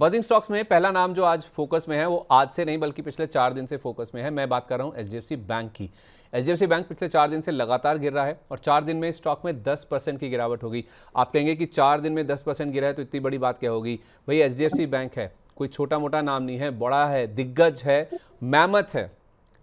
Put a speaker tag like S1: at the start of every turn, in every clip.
S1: Burning stocks में पहला नाम जो आज फोकस में है वो आज से नहीं बल्कि पिछले 4 दिन से फोकस में है। मैं बात कर रहा हूँ एचडीएफसी बैंक की। एचडीएफसी बैंक पिछले 4 दिन से लगातार गिर रहा है और 4 दिन में स्टॉक में 10% की गिरावट होगी। आप कहेंगे कि 4 दिन में 10% गिरा है तो इतनी बड़ी बात क्या होगी? भाई एचडीएफसी बैंक है, कोई छोटा मोटा नाम नहीं है, बड़ा है, दिग्गज है, मैमथ है।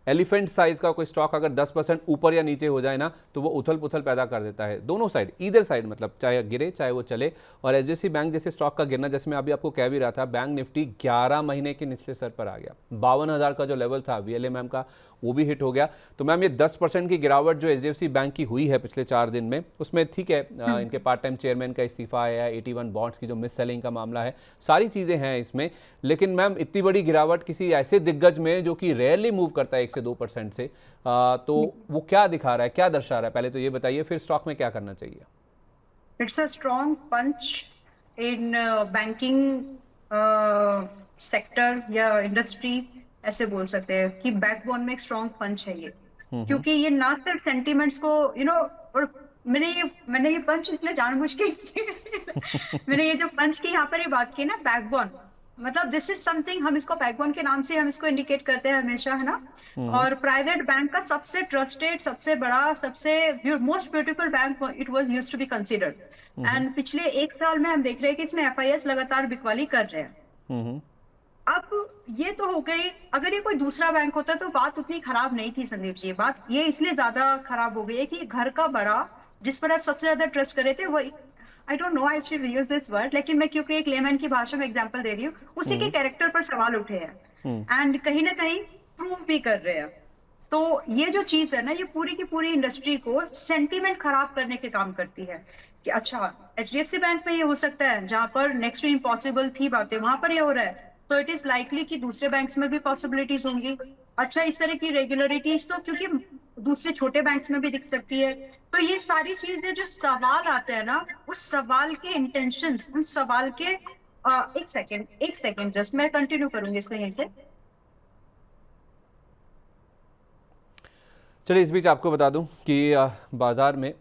S1: एलिफेंट साइज का कोई स्टॉक अगर 10% ऊपर या नीचे हो जाए ना तो वो उथल पुथल पैदा कर देता है, दोनों साइड, ईदर साइड, मतलब चाहे गिरे चाहे वो चले। और एचडीएफसी बैंक जैसे स्टॉक का गिरना, जैसे मैं अभी आपको कह भी रहा था, बैंक निफ्टी 11 महीने के निचले स्तर पर आ गया। 52,000 का जो लेवल था वीएलएमएम का वो भी हिट हो गया। तो मैम ये 10% की गिरावट जो एचडीएफसी बैंक की हुई है पिछले 4 दिन में, उसमें ठीक है इनके पार्ट टाइम चेयरमैन का इस्तीफा आया है, 81 बॉन्ड्स की जो मिस सेलिंग का मामला है, सारी चीज़ें हैं इसमें। लेकिन मैम इतनी बड़ी गिरावट किसी ऐसे दिग्गज में जो कि रेयरली मूव करता है 1 से 2% से, तो वो क्या दिखा रहा है, क्या दर्शा रहा है? पहले तो ये बताइए, फिर स्टॉक में क्या करना चाहिए।
S2: It's a strong punch in banking sector या इंडस्ट्री, ऐसे बोल सकते हैं कि बैकबोन में एक स्ट्रॉन्ग पंच है ये। क्योंकि ये ना सिर्फ सेंटीमेंट्स को और मैंने ये पंच इसलिए जानबूझ के मैंने ये जो पंच की यहाँ पर ये बात की ना, बैकबोन, मतलब दिस इज समथिंग, हम इसको बैकबोन के नाम से हम इसको इंडिकेट करते हैं हमेशा, है ना। और प्राइवेट बैंक का सबसे ट्रस्टेड, सबसे बड़ा, सबसे most beautiful bank it was used to be considered. And पिछले 1 साल में हम देख रहे हैं कि इसमें एफआईएस लगातार बिकवाली कर रहे हैं। अब ये तो हो गई, अगर ये कोई दूसरा बैंक होता तो बात उतनी खराब नहीं थी संदीप जी। बात ये इसलिए ज्यादा खराब हो गई है कि घर का बड़ा, जिस पर आप सबसे ज्यादा ट्रस्ट कर रहे थे, वो, I don't know I should use this word, लेकिन मैं क्योंकि एक लेमैन की भाषा में एग्जांपल दे रही हूँ, उसी के कैरेक्टर पर सवाल उठे हैं एंड कहीं ना कहीं प्रूव भी कर रहे हैं। तो ये जो चीज है ना, ये पूरी की पूरी इंडस्ट्री को सेंटीमेंट खराब करने के काम करती है कि अच्छा, एचडीएफसी बैंक में ये हो सकता है, जहां पर नेक्स्ट टू इम्पॉसिबल थी बातें, वहां पर ये हो रहा है, तो इट इज लाइकली कि दूसरे बैंक्स में भी पॉसिबिलिटीज होंगी। अच्छा, इस तरह की रेगुलरिटीज तो क्योंकि दूसरे छोटे बैंक्स में भी दिख सकती है। तो ये सारी चीजें जो सवाल आते हैं ना, उस सवाल के इंटेंशन, उस सवाल के एक सेकेंड जस्ट मैं कंटिन्यू करूंगी इसको यहीं से।
S1: चलिए, इस बीच आपको बता दूं कि बाजार में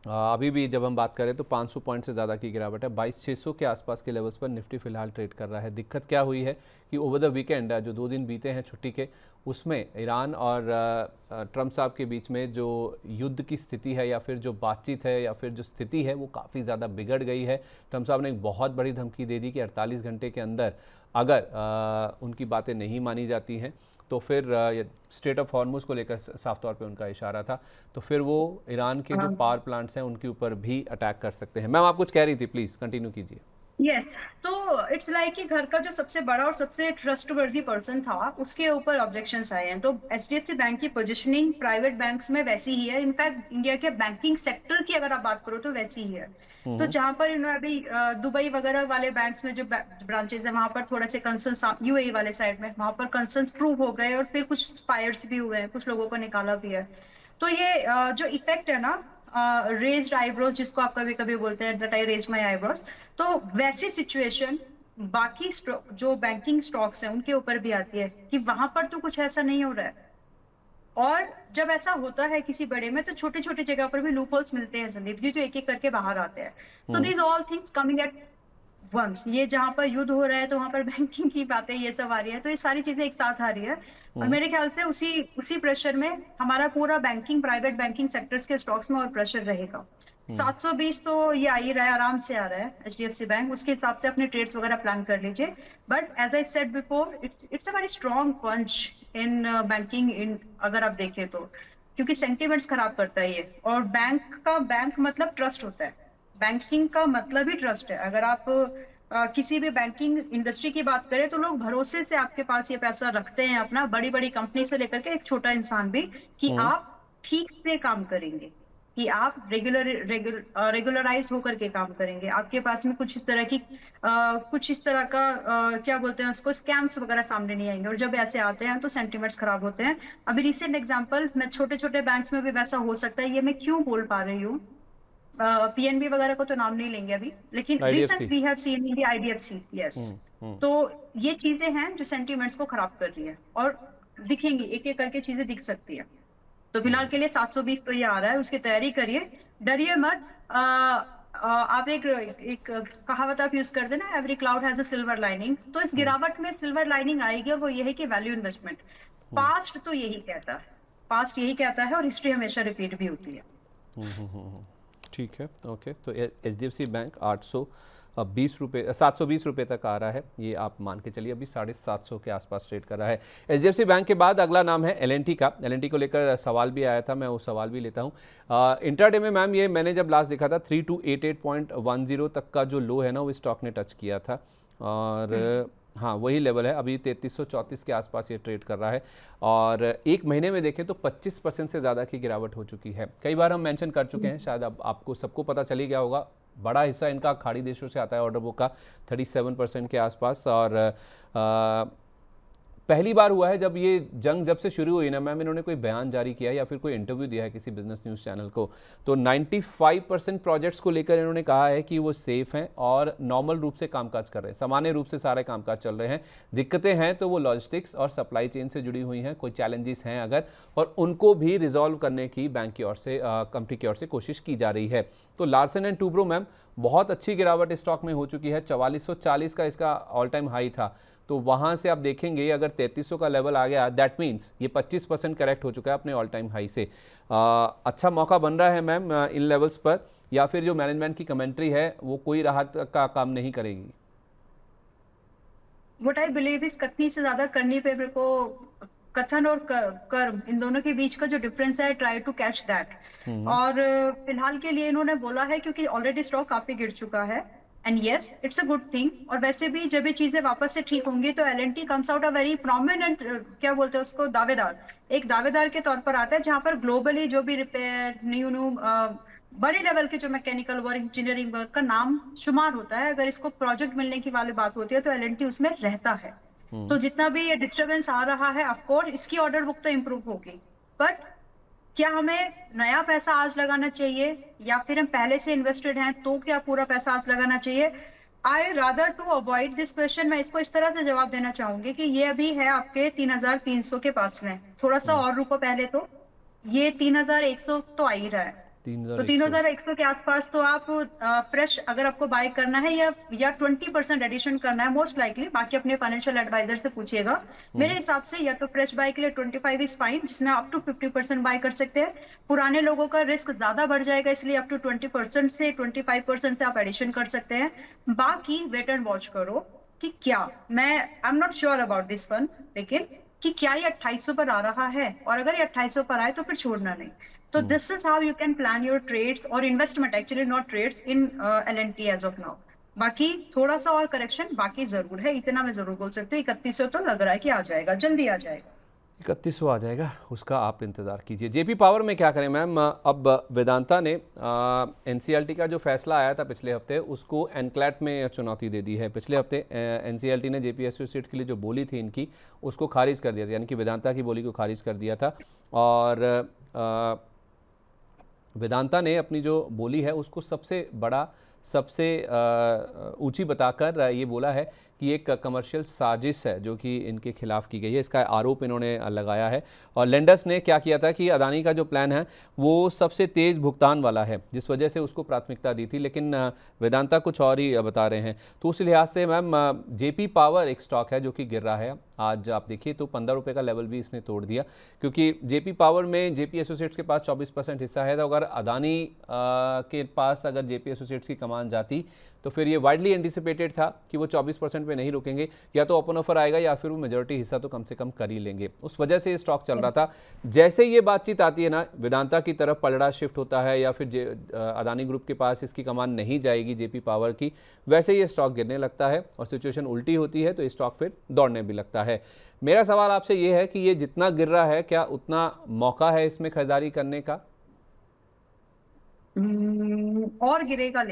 S1: अभी भी जब हम बात करें तो 500 पॉइंट से ज़्यादा की गिरावट है। 22,600 के आसपास के लेवल्स पर निफ्टी फिलहाल ट्रेड कर रहा है। दिक्कत क्या हुई है कि ओवर द वीकेंड जो 2 दिन बीते हैं छुट्टी के, उसमें ईरान और ट्रम्प साहब के बीच में जो युद्ध की स्थिति है या फिर जो बातचीत है या फिर जो स्थिति है वो काफ़ी ज़्यादा बिगड़ गई है। ट्रम्प साहब ने एक बहुत बड़ी धमकी दे दी कि 48 घंटे के अंदर अगर उनकी बातें नहीं मानी जाती हैं तो फिर स्ट्रेट ऑफ हॉर्मुज को लेकर साफ तौर पे उनका इशारा था, तो फिर वो ईरान के जो पावर प्लांट्स हैं उनके ऊपर भी अटैक कर सकते हैं। मैम आप कुछ कह रही थी, प्लीज कंटिन्यू कीजिए।
S2: यस, तो इट्स लाइक कि घर का जो सबसे बड़ा और सबसे ट्रस्टवर्दी पर्सन था, उसके ऊपर ऑब्जेक्शंस आए हैं। तो एचडीएफसी बैंक की पोजीशनिंग प्राइवेट बैंक्स में वैसी ही है, इनफैक्ट इंडिया के बैंकिंग सेक्टर की अगर आप बात करो तो वैसी ही है। तो जहां पर अभी दुबई वगैरह वाले बैंक्स में जो ब्रांचेस है, वहां पर थोड़ा से कंसर्न, यूएई वाले साइड में वहां पर कंसर्न प्रूव हो गए और फिर कुछ फायर्स भी हुए हैं, कुछ लोगों को निकाला भी है। तो ये जो इफेक्ट है ना, रेज्ड आईब्रोज जिसको आप कभी कभी बोलते हैं, that I raise my eyebrows, तो वैसी सिचुएशन बाकी जो बैंकिंग स्टॉक्स हैं उनके ऊपर भी आती है कि वहां पर तो कुछ ऐसा नहीं हो रहा है। और जब ऐसा होता है किसी बड़े में, तो छोटे छोटे जगह पर भी लूप होल्स मिलते हैं संदीप जी, जो एक एक करके बाहर आते हैं। So these all things coming at once, ये जहां पर युद्ध हो रहा है तो वहां पर बैंकिंग की बातें ये सब आ रही है, तो ये सारी चीजें एक साथ आ रही है। और मेरे ख्याल से उसी प्रेशर में हमारा पूरा बैंकिंग, प्राइवेट बैंकिंग सेक्टर्स के स्टॉक्स में और प्रेशर रहेगा। 720 तो ये आ ही रहा है, आराम से आ रहा है एचडीएफसी बैंक, उसके हिसाब से अपने ट्रेड्स वगैरह प्लान कर लीजिए। But as I said before, it's a very strong punch in banking, in अगर आप देखें तो, क्योंकि सेंटिमेंट्स खराब करता है ये। और बैंक मतलब ट्रस्ट होता है, बैंकिंग का मतलब ही ट्रस्ट है। अगर आप किसी भी बैंकिंग इंडस्ट्री की बात करें तो लोग भरोसे से आपके पास ये पैसा रखते हैं अपना, बड़ी बड़ी कंपनी से लेकर के एक छोटा इंसान भी, कि आप ठीक से काम करेंगे, कि आप रेगुलराइज होकर के काम करेंगे। आपके पास में कुछ इस तरह का क्या बोलते हैं उसको, स्कैम्स वगैरह सामने नहीं आएंगे। और जब ऐसे आते हैं तो सेंटिमेंट्स खराब होते हैं। अभी रिसेंट एग्जांपल, मैं छोटे छोटे बैंक्स में भी वैसा हो सकता है, ये मैं क्यों बोल पा रही हूँ, पीएनबी वगैरह को तो नाम नहीं लेंगे अभी, लेकिन recent
S1: IDFC.
S2: We have seen in the IDFC, yes. तो ये चीजें हैं जो सेंटीमेंट्स को खराब कर रही है, और दिखेंगी, एक एक करके चीजें दिख सकती है। तो फिलहाल के लिए 720 तो ये आ रहा है, उसकी तैयारी करिए, डरिए मत। आप एक कहावत आप यूज करते ना, every cloud has a silver lining. तो इस गिरावट में सिल्वर लाइनिंग आएगी, और वो ये है कि वैल्यू इन्वेस्टमेंट। पास्ट तो यही कहता है, पास्ट यही कहता है, और हिस्ट्री हमेशा रिपीट भी होती है।
S1: ठीक है, ओके। तो HDFC बैंक 820 रुपये 720 रुपये तक आ रहा है, ये आप मान के चलिए। अभी 750 के आसपास ट्रेड कर रहा है। HDFC बैंक के बाद अगला नाम है L&T का। L&T को लेकर सवाल भी आया था, मैं वो सवाल भी लेता हूँ। इंट्राडे में मैम, ये मैंने जब लास्ट देखा था 3288.10 तक का जो लो है ना, वो स्टॉक ने टच किया था, और हाँ वही लेवल है। अभी 3334 के आसपास ये ट्रेड कर रहा है, और एक महीने में देखें तो 25% से ज़्यादा की गिरावट हो चुकी है। कई बार हम मेंशन कर चुके हैं, शायद अब आपको सबको पता चल ही गया होगा। बड़ा हिस्सा इनका खाड़ी देशों से आता है ऑर्डर बुक का, 37% के आसपास। और पहली बार हुआ है जब ये जंग जब से शुरू हुई ना मैम, इन्होंने कोई बयान जारी किया है या फिर कोई इंटरव्यू दिया है किसी बिजनेस न्यूज़ चैनल को, तो 95% प्रोजेक्ट्स को लेकर इन्होंने कहा है कि वो सेफ हैं और नॉर्मल रूप से कामकाज कर रहे हैं, सामान्य रूप से सारे कामकाज चल रहे हैं। दिक्कतें हैं तो वो लॉजिस्टिक्स और सप्लाई चेन से जुड़ी हुई हैं, कोई चैलेंजेस हैं अगर, और उनको भी रिजॉल्व करने की बैंक की ओर से, कंपनी की ओर से कोशिश की जा रही है। तो लार्सन एंड टूब्रो मैम, बहुत अच्छी गिरावट स्टॉक में हो चुकी है। 4440 का इसका ऑल टाइम हाई था, तो वहाँ से आप देखेंगे अगर 3300 का लेवल आ गया, दैट मीन्स ये 25% करेक्ट हो चुका है अपने ऑल टाइम हाई से। अच्छा मौका बन रहा है मैम इन लेवल्स पर, या फिर जो मैनेजमेंट की कमेंट्री है वो कोई राहत का काम नहीं करेगी?
S2: व्हाट आई बिलीव इस कथनी से ज्यादा करनी पे मेरे को, कथन और कर्म, इन दोनों के बीच का जो डिफरेंस है, ट्राई टू कैच दैट। और फिलहाल के लिए इन्होंने बोला है, क्योंकि ऑलरेडी स्टॉक काफी गिर चुका है, and yes it's a good thing. और वैसे भी जब ये चीजें वापस से ठीक होंगी तो L&T comes out a very prominent, क्या बोलते हैं उसको, दावेदार, एक दावेदार के तौर पर आता है, जहां पर ग्लोबली जो भी रिपेयर, न्यू बड़े लेवल के जो मैकेनिकल वर्क, इंजीनियरिंग वर्क का नाम शुमार होता है, अगर इसको प्रोजेक्ट मिलने की वाली बात होती है तो L&T उसमें रहता है। तो जितना भी ये डिस्टरबेंस आ रहा है, ऑफ कोर्स इसकी ऑर्डर बुक तो इंप्रूव होगी, बट क्या हमें नया पैसा आज लगाना चाहिए, या फिर हम पहले से इन्वेस्टेड हैं तो क्या पूरा पैसा आज लगाना चाहिए? I rather to avoid this question. मैं इसको इस तरह से जवाब देना चाहूंगी कि ये अभी है आपके 3300 के पास में, थोड़ा सा और रुको पहले, तो ये 3100 तो आ ही रहा है। तो 3100 के आसपास तो आप फ्रेश अगर आपको बाय करना है, या 20% एडिशन करना है, मोस्ट लाइकली, बाकी अपने फाइनेंशियल एडवाइजर से पूछिएगा। मेरे हिसाब से या तो फ्रेश बाय के लिए 25 इज फाइन, जिसमें अप टू 50% बाय कर सकते हैं। पुराने लोगों का रिस्क ज्यादा बढ़ जाएगा, इसलिए अप टू 20% से 25% से आप एडिशन कर सकते हैं। बाकी वेट एंड वॉच करो कि क्या, मैं I am not sure about this one, लेकिन कि क्या ये 2800 पर आ रहा है, और अगर ये 2800 पर आए तो फिर छोड़ना नहीं। So this is how you can plan your trades or investment, actually not trades, in L&T as of now. बाकी थोड़ा सा और करेक्शन बाकी जरूर है, इतना मैं जरूर बोल सकती हूँ। 3100 तो लग रहा है कि आ जाएगा, जल्दी आ जाएगा।
S1: 3100 आ जाएगा, उसका आप इंतज़ार कीजिए। जेपी पावर में क्या करें मैम? अब वेदांता ने NCLT का जो फैसला आया था पिछले हफ्ते, उसको एनक्लैट में चुनौती दे दी है। पिछले हफ्ते NCLT ने JP एसोसिएट्स के लिए जो बोली थी इनकी, उसको खारिज कर दिया था, यानी कि वेदांता की बोली को खारिज कर दिया था। और वेदांता ने अपनी जो बोली है उसको सबसे बड़ा, सबसे ऊंची बताकर ये बोला है कि एक कमर्शियल साजिश है जो कि इनके खिलाफ की गई है, इसका आरोप इन्होंने लगाया है। और लेंडर्स ने क्या किया था कि अदानी का जो प्लान है वो सबसे तेज़ भुगतान वाला है, जिस वजह से उसको प्राथमिकता दी थी, लेकिन वेदांता कुछ और ही बता रहे हैं। तो उस लिहाज से मैम JP पावर एक स्टॉक है जो कि गिर रहा है। आज आप देखिए तो 15 रुपये का लेवल भी इसने तोड़ दिया, क्योंकि JP पावर में JP एसोसिएट्स के पास 24% हिस्सा है। तो अगर अदानी के पास अगर JP एसोसिएट्स की कमान जाती तो फिर ये वाइडली एंटिसिपेटेड था कि वो 24% पे नहीं रुकेंगे, या तो ओपन ऑफर आएगा या फिर वो मेजॉरिटी हिस्सा तो कम से कम कर ही लेंगे। उस वजह से ये स्टॉक चल रहा था। जैसे ये बातचीत आती है ना, वेदांता की तरफ पलड़ा शिफ्ट होता है, या फिर अदानी ग्रुप के पास इसकी कमान नहीं जाएगी JP पावर की, वैसे ये स्टॉक गिरने लगता है, और सिचुएशन उल्टी होती है तो ये स्टॉक फिर दौड़ने भी लगता है। मेरा सवाल आपसे ये है कि ये जितना गिर रहा है, क्या उतना मौका है इसमें खरीदारी करने का?
S2: और गिरेगा,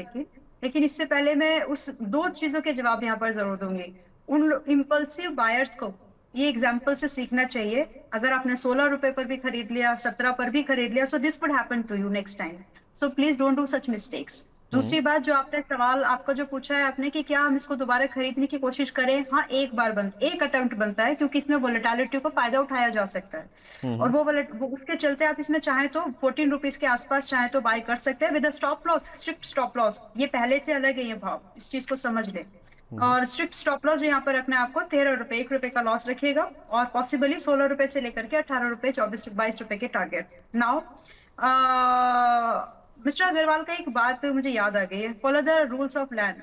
S2: लेकिन इससे पहले मैं उस दो चीजों के जवाब यहाँ पर जरूर दूंगी। उन इम्पल्सिव बायर्स को ये एग्जाम्पल से सीखना चाहिए। अगर आपने 16 रुपए पर भी खरीद लिया, 17 पर भी खरीद लिया, so this would happen to you next time. So please don't do such mistakes. दूसरी बात, जो आपने सवाल आपका जो पूछा है आपने कि क्या हम इसको दोबारा खरीदने की कोशिश करें, हाँ एक अटेम्प्ट बनता है, क्योंकि इसमें वोलेटिलिटी को फायदा उठाया जा सकता है। और वो उसके चलते आप इसमें चाहे तो 14 रुपीज के आसपास चाहे तो बाय कर सकते हैं with stop loss, strict stop loss. ये पहले से अलग है ये भाव, इस चीज को समझ ले। और स्ट्रिक्ट स्टॉप लॉस जो यहाँ पर रखना है आपको 13 रुपए, 1 रुपए का लॉस रखेगा, और पॉसिबली 16 रुपए से लेकर के 18 रुपए, 22 रुपए के टारगेट। नाउ मिस्टर अग्रवाल का एक बात मुझे याद आ गई है, follow the rules of land,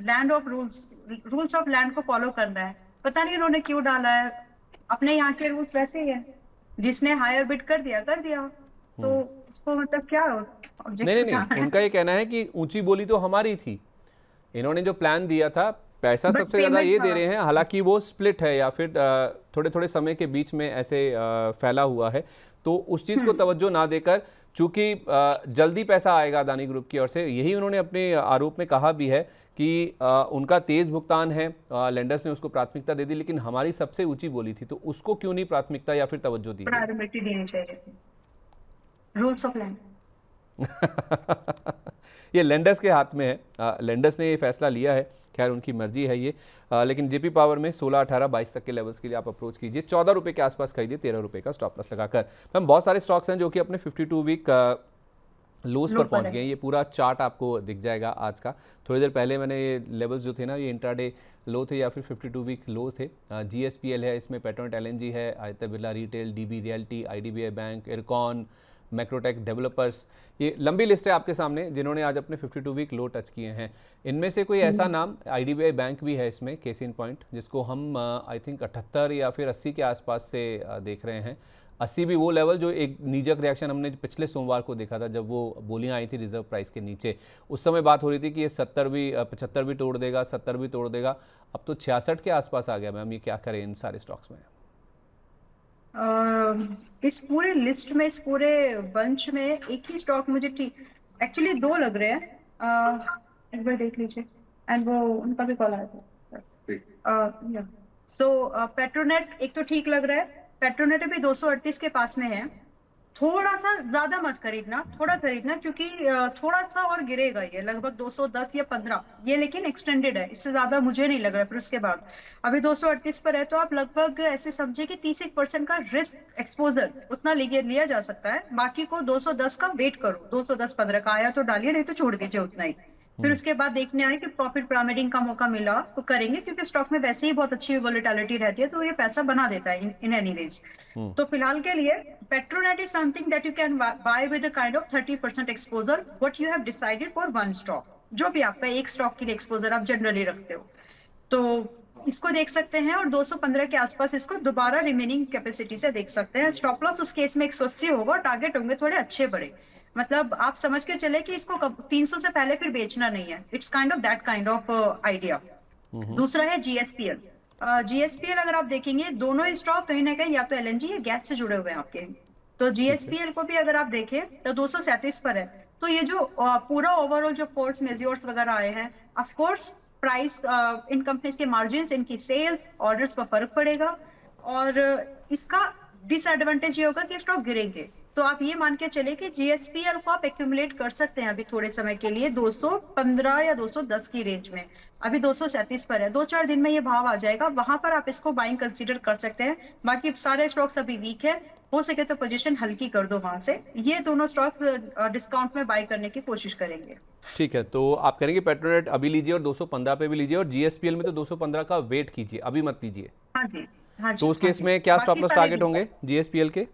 S2: land of rules of land को फॉलो करना है। पता नहीं उन्होंने क्यों डाला है, अपने यहाँ के रूल्स वैसे ही है, जिसने हायर बिड कर दिया, तो उसको मतलब क्या
S1: नहीं नहीं
S2: ऑब्जेक्शन
S1: नहीं, उनका ये कहना है कि ऊंची बोली तो हमारी थी, इन्होंने जो प्लान दिया था पैसा
S2: बट
S1: सबसे ज़्यादा
S2: पेमेंट
S1: ये दे रहे हैं, हालांकि वो स्प्लिट है या फिर थोड़े थोड़े समय के बीच में ऐसे फैला हुआ है, तो उस चीज़ को तवज्जो ना देकर, चूंकि जल्दी पैसा आएगा अदानी ग्रुप की ओर से, यही उन्होंने अपने आरोप में कहा भी है कि उनका तेज़ भुगतान है, लेंडर्स ने उसको प्राथमिकता दे दी, लेकिन हमारी सबसे ऊंची बोली थी, तो उसको क्यों नहीं प्राथमिकता या फिर तवज्जो दी गई?
S2: प्रायोरिटी देनी चाहिए, रूल्स ऑफ लैंड।
S1: ये लेंडर्स के हाथ में है, लेंडर्स ने ये फैसला लिया है, खैर उनकी मर्जी है ये, लेकिन जेपी पावर में 16, 18, 22 तक के लेवल्स के लिए आप अप्रोच कीजिए, 14 रुपए के आसपास खरीदिए, 13 रुपए का स्टॉप लॉस लगाकर। हम बहुत सारे स्टॉक्स हैं जो कि अपने 52 वीक लोस पर पहुंच गए हैं, ये पूरा चार्ट आपको दिख जाएगा आज का। थोड़ी देर पहले मैंने ये लेवल्स जो थे ना, ये इंट्राडे लो थे या फिर 52 वीक लो थे। GSPL है, इसमें पेट्रोनेट LNG है, Aditya Birla retail, DB realty, IDBI bank, IRCON, Macrotech developers, ये लंबी लिस्ट है आपके सामने जिन्होंने आज अपने 52 वीक लो टच किए हैं। इनमें से कोई ऐसा नाम, IDBI बैंक भी है इसमें, केस इन पॉइंट, जिसको हम आई थिंक 78 या फिर 80 के आसपास से देख रहे हैं। 80 भी वो लेवल जो एक नीजक रिएक्शन हमने पिछले सोमवार को देखा था, जब वो बोलियां आई थी रिजर्व प्राइस के नीचे, उस समय बात हो रही थी कि ये 70 भी 75 भी तोड़ देगा, 70 भी तोड़ देगा, अब तो 66 के आसपास आ गया। मैम ये क्या करें इन सारे स्टॉक्स में?
S2: इस पूरे लिस्ट में, इस पूरे बंच में एक ही स्टॉक मुझे ठीक, एक्चुअली दो लग रहे हैं, एक बार देख लीजिए, एंड वो उनका भी कॉल आया था। सो पेट्रोनेट एक तो ठीक लग रहा है, पेट्रोनेट अभी 238 के पास में है, थोड़ा सा ज्यादा मत खरीदना, थोड़ा खरीदना, क्योंकि थोड़ा सा और गिरेगा ये, लगभग 210 या 15, ये लेकिन एक्सटेंडेड है, इससे ज्यादा मुझे नहीं लग रहा है। फिर उसके बाद अभी 238 पर है, तो आप लगभग ऐसे समझे कि 30% का रिस्क एक्सपोजर उतना लिया जा सकता है। बाकी को 210 का वेट करो, 210-15 का आया तो डालिए, नहीं तो छोड़ दीजिए उतना ही। फिर उसके बाद देखने आए कि प्रॉफिट पिरामिडिंग का मौका मिला तो करेंगे, क्योंकि स्टॉक में वैसे ही बहुत अच्छी वोलेटिलिटी रहती है, तो ये पैसा बना देता है इन एनीवेज। तो फिलहाल के लिए Petronet is something that you can buy with a kind of 30% exposure, what you have decided for one stock, जो भी आपका एक स्टॉक के लिए एक्सपोजर आप जनरली रखते हो, तो इसको देख सकते हैं। और 215 के आसपास इसको दोबारा रिमेनिंग कैपेसिटी से देख सकते हैं। स्टॉप लॉस उस केस में 180 होगा, टारगेट होंगे थोड़े अच्छे बड़े, मतलब आप समझ के चले कि इसको 300 से पहले फिर बेचना नहीं है, it's kind of that kind of idea. दूसरा है GSPL। GSPL अगर आप देखेंगे, दोनों स्टॉक कहीं ना कहीं या तो LNG या गैस से जुड़े हुए हैं आपके, तो GSPL को भी अगर आप देखें तो 237 पर है। तो ये जो पूरा ओवरऑल जो फोर्स मेजर्स वगैरह आए हैं, of course price, in companies के मार्जिन, इनकी सेल्स ऑर्डर्स पर फर्क पड़ेगा, और इसका डिसएडवांटेज ये होगा कि स्टॉक गिरेंगे। तो आप ये मान के चले कि GSPL को आप एक्यूमुलेट कर सकते हैं अभी थोड़े समय के लिए 215 या 210 की रेंज में, अभी 237 पर है, 2-4 दिन में ये भाव आ जाएगा, वहां पर आप इसको बाइंग कंसीडर कर सकते हैं। बाकी सारे स्टॉक्स अभी वीक है, हो सके तो पोजीशन हल्की कर दो वहां से। ये दोनों स्टॉक्स डिस्काउंट में बाय करने की कोशिश करेंगे।
S1: ठीक है, तो आप करेंगे पेट्रोनेट अभी लीजिए और 215 पे भी लीजिए, और GSPL में तो 215 का वेट कीजिए, अभी मत लीजिए।
S2: हाँ जी, हाँ जी।
S1: तो उस केस में क्या स्टॉप लॉस टारगेट होंगे GSPL के?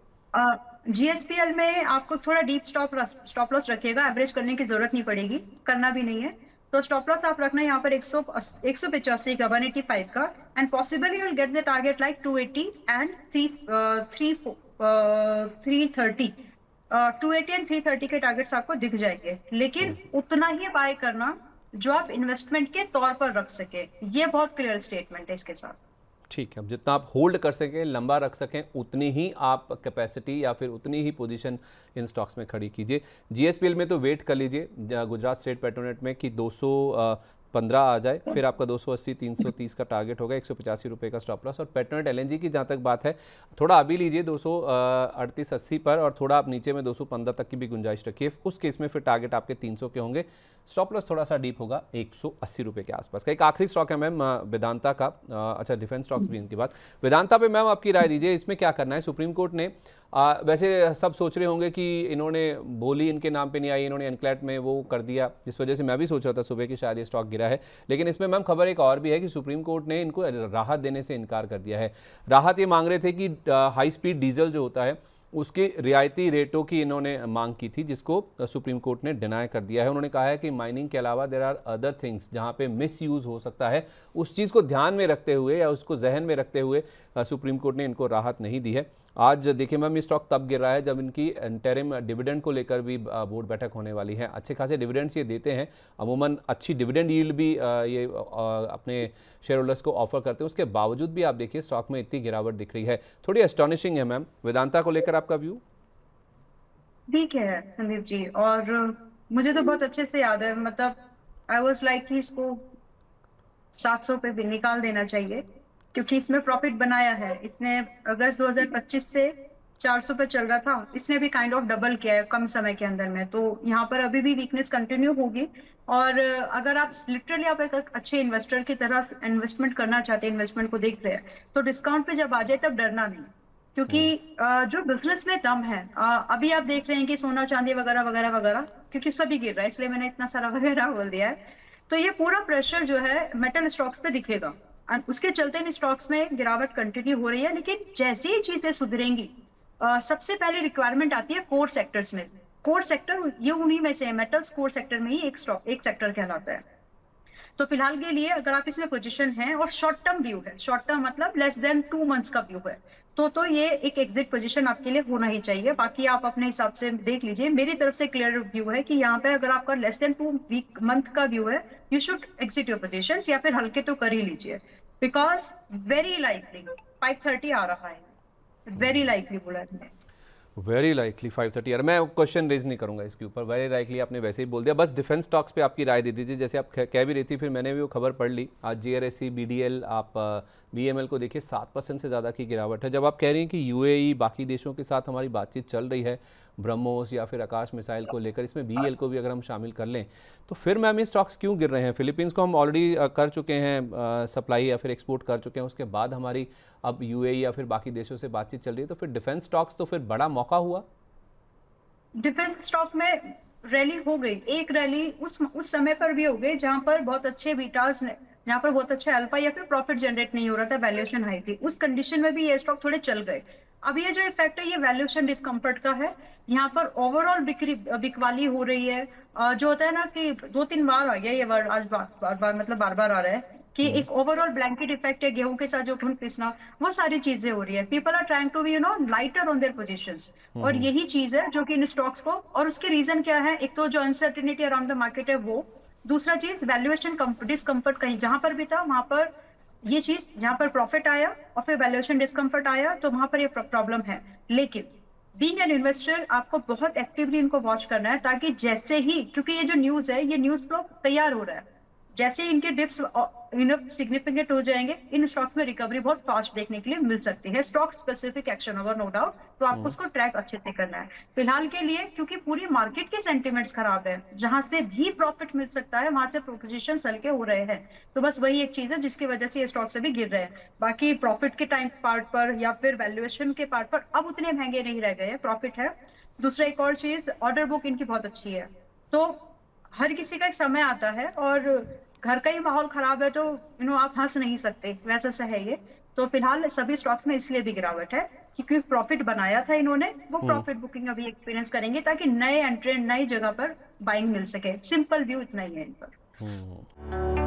S2: GSPL में आपको थोड़ा डीप स्टॉप लॉस रखिएगा, एवरेज करने की जरूरत नहीं पड़ेगी, करना भी नहीं है। तो स्टॉप लॉस आप रखना यहाँ पर 185 का, 185 का, and possibly you will get the target like 280 and 330। 280 and 330 के टारगेट्स आपको दिख जाएंगे, लेकिन उतना ही बाय करना जो आप इन्वेस्टमेंट के तौर पर रख सके, ये बहुत क्लियर स्टेटमेंट है इसके साथ।
S1: ठीक है, अब जितना आप होल्ड कर सकें, लंबा रख सकें, उतनी ही आप कैपेसिटी या फिर उतनी ही पोजीशन इन स्टॉक्स में खड़ी कीजिए। GSPL में तो वेट कर लीजिए गुजरात स्टेट पेट्रोनेट में कि 15 आ जाए, फिर आपका 280 330 का टारगेट होगा, 185 रुपये का स्टॉप लॉस। और पेट्रोनेट एलएनजी की जहाँ तक बात है, थोड़ा अभी लीजिए 238.80 पर, और थोड़ा आप नीचे में 215 तक की भी गुंजाइश रखिए। उस केस में फिर टारगेट आपके 300 के होंगे, स्टॉप लॉस थोड़ा सा डीप होगा 180 रुपये के आसपास का। एक आखिरी स्टॉक है मैम वेदांता का। अच्छा, डिफेंस स्टॉक्स भी इनकी बात। वेदांता पे मैम आपकी राय दीजिए, इसमें क्या करना है? सुप्रीम कोर्ट ने वैसे सब सोच रहे होंगे कि इन्होंने बोली इनके नाम पे नहीं आई, इन्होंने एनक्लेट में वो कर दिया, जिस वजह से मैं भी सोच रहा था सुबह कि शायद ये स्टॉक गिरा है। लेकिन इसमें मैम खबर एक और भी है कि सुप्रीम कोर्ट ने इनको राहत देने से इनकार कर दिया है। राहत ये मांग रहे थे कि हाई स्पीड डीजल जो होता है उसके रियायती रेटों की इन्होंने मांग की थी, जिसको सुप्रीम कोर्ट ने डिनाई कर दिया है। उन्होंने कहा है कि माइनिंग के अलावा देयर आर अदर थिंग्स जहां पे मिस यूज़ हो सकता है, उस चीज़ को ध्यान में रखते हुए या उसको जहन में रखते हुए सुप्रीम कोर्ट ने इनको राहत नहीं दी है। आज देखिए मैम, ये स्टॉक तब गिर रहा है जब इनकी इंटरिम डिविडेंड को लेकर भी बोर्ड बैठक होने वाली है। अच्छे खासे डिविडेंड्स ये देते हैं, अमूमन अच्छी डिविडेंड यील्ड भी ये अपने शेयर होल्डर्स को ऑफर करते हैं। उसके बावजूद भी आप देखिए स्टॉक में इतनी गिरावट दिख रही है, थोड़ी एस्टॉनिशिंग है मैम। वेदांता को लेकर आपका व्यू?
S2: ठीक है संदीप जी, और मुझे तो बहुत अच्छे से याद है, मतलब आई वाज लाइक कि इसको 700 पे भी निकाल देना चाहिए, क्योंकि इसमें प्रॉफिट बनाया है इसने। अगस्त 2025 से 400 पे चल रहा था, इसने भी काइंड ऑफ डबल किया है कम समय के अंदर में। तो यहाँ पर अभी भी वीकनेस कंटिन्यू होगी, और अगर आप लिटरली आप एक अच्छे इन्वेस्टर की तरह इन्वेस्टमेंट करना चाहते हैं, इन्वेस्टमेंट को देख रहे हैं, तो डिस्काउंट पे जब आ जाए तब डरना नहीं, क्योंकि जो बिजनेस में दम है। अभी आप देख रहे हैं कि सोना चांदी वगैरह वगैरह वगैरह, क्योंकि सभी गिर रहा है इसलिए मैंने इतना सारा वगैरह बोल दिया है। तो ये पूरा प्रेशर जो है मेटल स्टॉक्स पे दिखेगा, और उसके चलते इन स्टॉक्स में गिरावट कंटिन्यू हो रही है। लेकिन जैसे ही चीजें सुधरेंगी, सबसे पहले रिक्वायरमेंट आती है कोर सेक्टर्स में। कोर सेक्टर ये उन्हीं में से है, मेटल्स कोर सेक्टर में ही एक सेक्टर कहलाता है। तो फिलहाल के लिए अगर आप इसमें पोजीशन है और शॉर्ट टर्म व्यू है, शॉर्ट टर्म मतलब लेस देन 2 मंथ्स का व्यू है, तो ये एक एग्जिट पोजीशन आपके लिए होना ही चाहिए। बाकी आप अपने हिसाब से देख लीजिए। मेरी तरफ से क्लियर व्यू है कि यहाँ पे अगर आपका लेस देन 2 मंथ का व्यू है, you should exit your position, या फिर हल्के तो कर ही लीजिए, बिकॉज वेरी लाइकली 530 आ रहा है, वेरी लाइकली बोला है।
S1: Very likely 530। यार मैं क्वेश्चन रेज नहीं करूंगा इसके ऊपर, वेरी लाइकली आपने वैसे ही बोल दिया। बस डिफेंस स्टॉक्स पे आपकी राय दे दीजिए, जैसे आप कह भी रही थी, फिर मैंने भी वो खबर पढ़ ली आज। जीआरएससी, बीडीएल, आप बीएमएल को देखिए 7% से ज़्यादा की गिरावट है। जब आप कह रही हैं कि यूएई बाकी देशों के साथ हमारी बातचीत चल रही है ब्रह्मोस या फिर आकाश मिसाइल को लेकर, इसमें बीएल को भी अगर हम शामिल कर लें, तो फिर मैम ये स्टॉक्स क्यों गिर रहे हैं? फिलीपींस को हम ऑलरेडी कर चुके हैं सप्लाई या फिर एक्सपोर्ट कर चुके हैं, उसके बाद हमारी अब यूएई या फिर बाकी देशों से बातचीत चल रही है, तो फिर डिफेंस स्टॉक्स तो फिर बड़ा मौका हुआ।
S2: डिफेंस स्टॉक में रैली हो गई, एक रैली उस समय पर भी हो गई जहां पर बहुत अच्छे बीटास ने, जहां पर बहुत अच्छा अल्फा या फिर प्रॉफिट जनरेट नहीं हो रहा था, वैल्यूएशन हाई थी, उस कंडीशन में भी ये स्टॉक थोड़े चल गए। अब ये जो इफेक्ट है ये वैल्यूएशन डिस्कम्फर्ट का है। यहाँ पर ओवरऑल बिकवाली हो रही है। जो होता है ना कि 2-3 बार आ गया ये वर्ड, आज बार बार मतलब बार बार आ रहा है कि एक ओवरऑल ब्लैंकेट इफेक्ट है, गेहूं के साथ जो खून पीसना, वो सारी चीजें हो रही है। People are trying to be lighter on their positions, और यही चीज है जो कि इन स्टॉक्स को, और उसके रीजन क्या है, एक तो जो अनसर्टेनिटी अराउंड द मार्केट है वो, दूसरा चीज वैल्यूएशन डिस्कम्फर्ट कहीं जहां पर भी था वहां पर ये चीज, जहां पर प्रॉफिट आया और फिर वैल्यूएशन डिस्कम्फर्ट आया, तो वहां पर ये प्रॉब्लम है। लेकिन बीइंग एन इन्वेस्टर आपको बहुत एक्टिवली इनको वॉच करना है, ताकि जैसे ही, क्योंकि ये जो न्यूज है ये न्यूज फ्लो तैयार हो रहा है, जैसे इनके डिप्स सिग्निफिकेंट हो जाएंगे, इन स्टॉक्स में रिकवरी बहुत फास्ट देखने के लिए मिल सकती है। स्टॉक स्पेसिफिक एक्शन होगा नो डाउट, तो आपको उसको ट्रैक अच्छे से करना है फिलहाल के लिए, क्योंकि पूरी मार्केट के सेंटिमेंट्स खराब है, जहां से भी प्रॉफिट मिल सकता है वहां से पोजीशन हल्के हो रहे हैं। तो बस वही एक चीज है जिसकी वजह से ये स्टॉक से भी गिर रहे हैं। बाकी प्रॉफिट के टाइम पार्ट पर या फिर वैल्यूएशन के पार्ट पर अब उतने महंगे नहीं रह गए, प्रॉफिट है। दूसरा एक और चीज, ऑर्डर बुक इनकी बहुत अच्छी है। तो हर किसी का एक समय आता है, और घर का ही माहौल खराब है, तो आप हंस नहीं सकते, वैसा सा है ये। तो फिलहाल सभी स्टॉक्स में इसलिए भी गिरावट है क्योंकि प्रॉफिट बनाया था इन्होंने, वो प्रॉफिट बुकिंग अभी एक्सपीरियंस करेंगे, ताकि नए एंट्रेंट नई जगह पर बाइंग मिल सके। सिंपल व्यू इतना ही है इन पर।